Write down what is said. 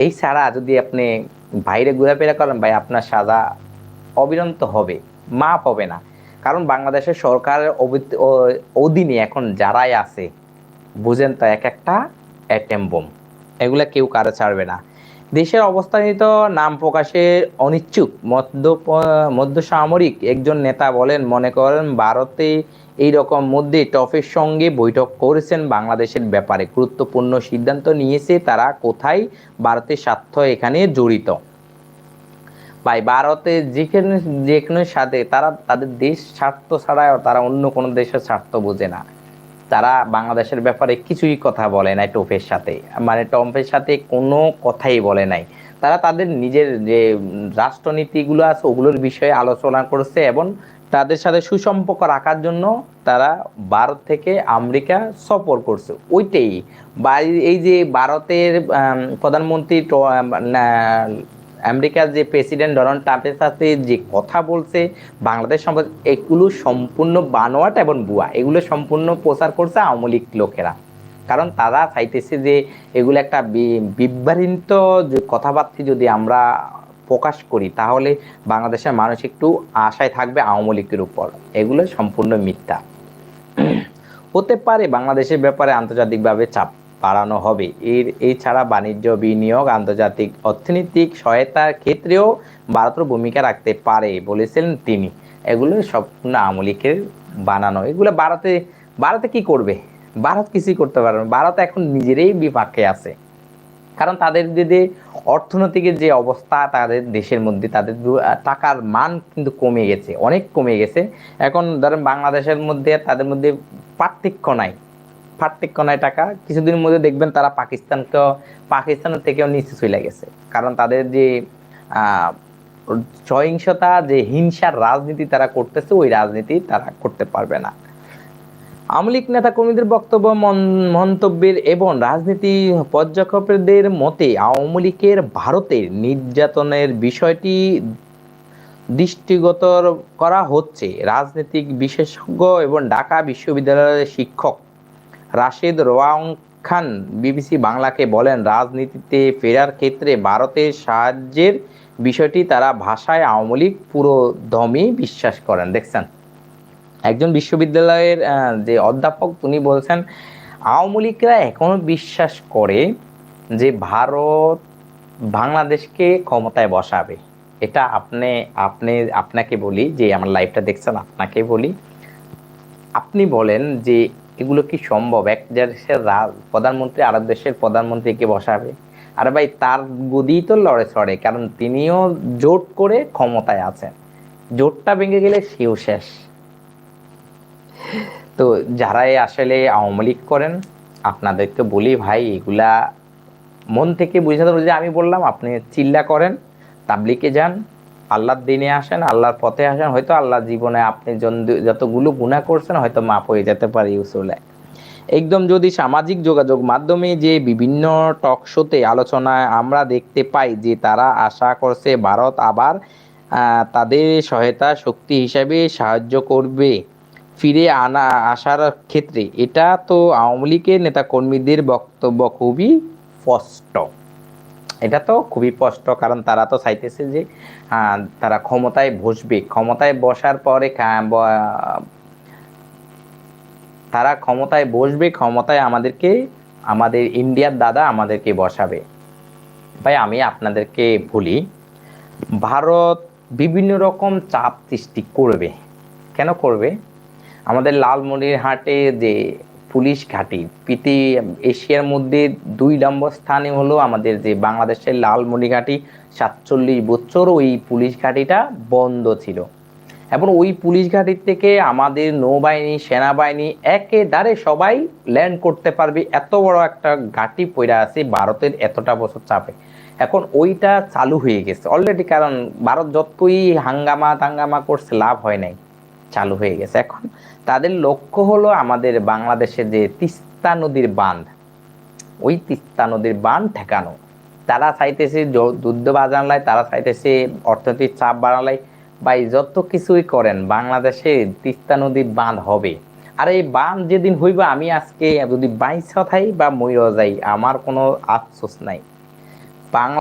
এই ছাড়া যদি আপনি বাইরে ঘোরাফেরা করেন ভাই, আপনার সাজা অবিরত হবে, মাফ হবে না। কারণ বাংলাদেশের সরকারের অধীনে এখন যারাই আছে, বুঝেন তো, এক একটা অ্যাটম বোম, এগুলা কেউ কারো ছাড়বে না। দেশের অবস্থানিত নাম প্রকাশে অনিচ্ছুক মধ্য সামরিক একজন নেতা বলেন, মনে করেন ভারতে এই রকম মধ্যে টফের সঙ্গে বৈঠক করেছেন, বাংলাদেশের ব্যাপারে গুরুত্বপূর্ণ সিদ্ধান্ত নিয়েছে তারা, কোথায় ভারতের স্বার্থ এখানে জড়িত। ভাই ভারতে যেখানে যেখানে সাথে তারা তাদের দেশ স্বার্থ ছাড়া তারা অন্য কোনো দেশের স্বার্থ বোঝে না। তারা বাংলাদেশের ব্যাপারে কিছুই কথা বলে নাই ট্রাম্পের সাথে, মানে ট্রাম্পের সাথে কোনো কথাই বলে নাই। তারা তাদের নিজের যে রাষ্ট্রনীতিগুলো আছে ওগুলোর বিষয়ে আলোচনা করেছে, এবং তাদের সাথে সুসম্পর্ক রাখার জন্য তারা ভারত থেকে আমেরিকা সফর করছে ওইটাই। বা এই যে ভারতের প্রধানমন্ত্রী আমেরিকার যে প্রেসিডেন্ট ডোনাল্ড ট্রাম্পের সাথে যে কথা বলছে বাংলাদেশ সম্পর্কে, এগুলো সম্পূর্ণ বানোয়াট এবং ভুয়া। এগুলো সম্পূর্ণ প্রচার করছে আওয়ামী লীগ লোকেরা। কারণ তারা চাইতেছে যে এগুলো একটা বিভ্রান্ত কথাবার্তা যদি আমরা প্রকাশ করি, তাহলে বাংলাদেশের মানুষ একটু আশায় থাকবে আওয়ামী লীগের উপর। এগুলো সম্পূর্ণ মিথ্যা। হতে পারে বাংলাদেশের ব্যাপারে আন্তর্জাতিকভাবে চাপ বাড়ানো হবে, এই ছাড়া বাণিজ্য, বিনিয়োগ, আন্তর্জাতিক অর্থনৈতিক সহায়তার ক্ষেত্রেও ভারতের ভূমিকা রাখতে পারে বলেছেন তিনি। এগুলো সম্পূর্ণ আওয়ামী লীগের বানানো। এগুলো ভারতে ভারতে কি করবে? ভারত কিছুই করতে পারবে না। ভারত এখন নিজেরই বিপাকে আছে। কারণ তাদের যদি অর্থনৈতিক যে অবস্থা তাদের দেশের মধ্যে, তাদের টাকার মান কিন্তু কমে গেছে, অনেক কমে গেছে। এখন ধরেন বাংলাদেশের মধ্যে তাদের মধ্যে পার্থক্য নাই, পার্থক্য নাই টাকা। কিছুদিনের মধ্যে দেখবেন তারা পাকিস্তানের থেকেও নিচে চলে গেছে। কারণ তাদের যে আহ সহিংসতা, যে হিংসার রাজনীতি তারা করতেছে, ওই রাজনীতি তারা করতে পারবে না। আওয়ামী লীগ নেতা কর্মীদের বক্তব্য, মন্তব্যের এবং রাজনীতি পর্যবেক্ষকদের মতে আওয়ামী লীগের ভারতের নির্যাতনের বিষয়টি দৃষ্টিগত করা হচ্ছে। রাজনৈতিক বিশেষজ্ঞ এবং ঢাকা বিশ্ববিদ্যালয়ের শিক্ষক রাশেদ রওয়াং খান বিবিসি বাংলাকে বলেন, রাজনীতিতে ফেরার ক্ষেত্রে ভারতের সাহায্যের বিষয়টি তারা ভাষায় আওয়ামী লীগ পুরো দমই বিশ্বাস করেন। দেখছেন, একজন বিশ্ববিদ্যালয়ের যে অধ্যাপক উনি বলছেন আওয়ামী লীগরা এখনো বিশ্বাস করে যে ভারত বাংলাদেশকে ক্ষমতায় বসাবে। এটা আপনাকে বলি, যে আমার লাইভটা দেখছেন আপনাকে বলি, আপনি বলেন যে এগুলো কি সম্ভব? এক দেশের প্রধানমন্ত্রী আরেক দেশের প্রধানমন্ত্রীকে বসাবে? আর ভাই তার গদি তো লড়ে চড়ে, কারণ তিনিও জোট করে ক্ষমতায় আছেন। জোটটা ভেঙে গেলে সেও শেষ। তো যারাই আসলে আওয়ামী লীগ করেন, আপনাদেরকে বলি ভাই, এগুলা মন থেকে বুঝাতে হবে। যে আমি বললাম, আপনি চিল্লা করেন, তাবলিকে যান, আল্লাহর দিনে আসেন, আল্লাহর পথে আসেন, হয়তো আল্লাহ জীবনে আপনি যতগুলো গুনাহ করছেন হয়তো মাফ হয়ে যেতে পারে ইউসুলে। একদম যদি সামাজিক যোগাযোগ মাধ্যমে যে বিভিন্ন টক শোতে আলোচনায় আমরা দেখতে পাই যে তারা আশা করছে ভারত আবার তাদের সহায়তা শক্তি হিসাবে সাহায্য করবে ফিরে আসার ক্ষেত্রে। এটা তো আওয়ামী লীগের নেতাকর্মীদের বক্তব্য খুবই স্পষ্ট। এটা তো খুবই স্পষ্ট, কারণ তারা তো চাইতেছে যে তারা ক্ষমতায় বসবে, ক্ষমতায় বসার পরে তারা ক্ষমতায় বসবে, ক্ষমতায় আমাদের ইন্ডিয়ার দাদা আমাদেরকে বসাবে। ভাই আমি আপনাদেরকে বলি, ভারত বিভিন্ন রকম চাপ সৃষ্টি করবে। কেন করবে? আমাদের লালমনিরহাটে যে পুলিশ ঘাঁটি, এশিয়ার মধ্যে 2 নম্বর স্থানে হলো আমাদের যে বাংলাদেশের লালমনিরহাটি। 47 বছর ওই পুলিশ ঘাঁটিটা বন্ধ ছিল, এবং ওই পুলিশ ঘাঁটির থেকে আমাদের নৌবাহিনী, সেনাবাহিনী একেবারে সবাই ল্যান্ড করতে পারবে। এত বড় একটা ঘাঁটি পড়ে আছে ভারতের এতটা বছর চাপে। এখন ওইটা চালু হয়ে গেছে অলরেডি, কারণ ভারত যতই হাঙ্গামা করছে লাভ হয় নাই, চালু হয়ে গেছে। এখন তাদের লক্ষ্য হলো আমাদের বাংলাদেশে যে তিস্তা নদীর বাঁধ, ওই তিস্তা নদীর বাঁধ ঠেকানো। তারা চাইতেছে যুদ্ধ বাজানলাই, তারা চাইতেছে অর্থনৈতিক চাপ বাড়ালাই। ভাই যত কিছুই করেন, বাংলাদেশে তিস্তা নদীর বাঁধ হবে। আর এই বাঁধ যেদিন হইব, আমি আজকে যদি বাইশ থাই বা মইর যাই, আমার কোনো আফসোস নাই। বাংলা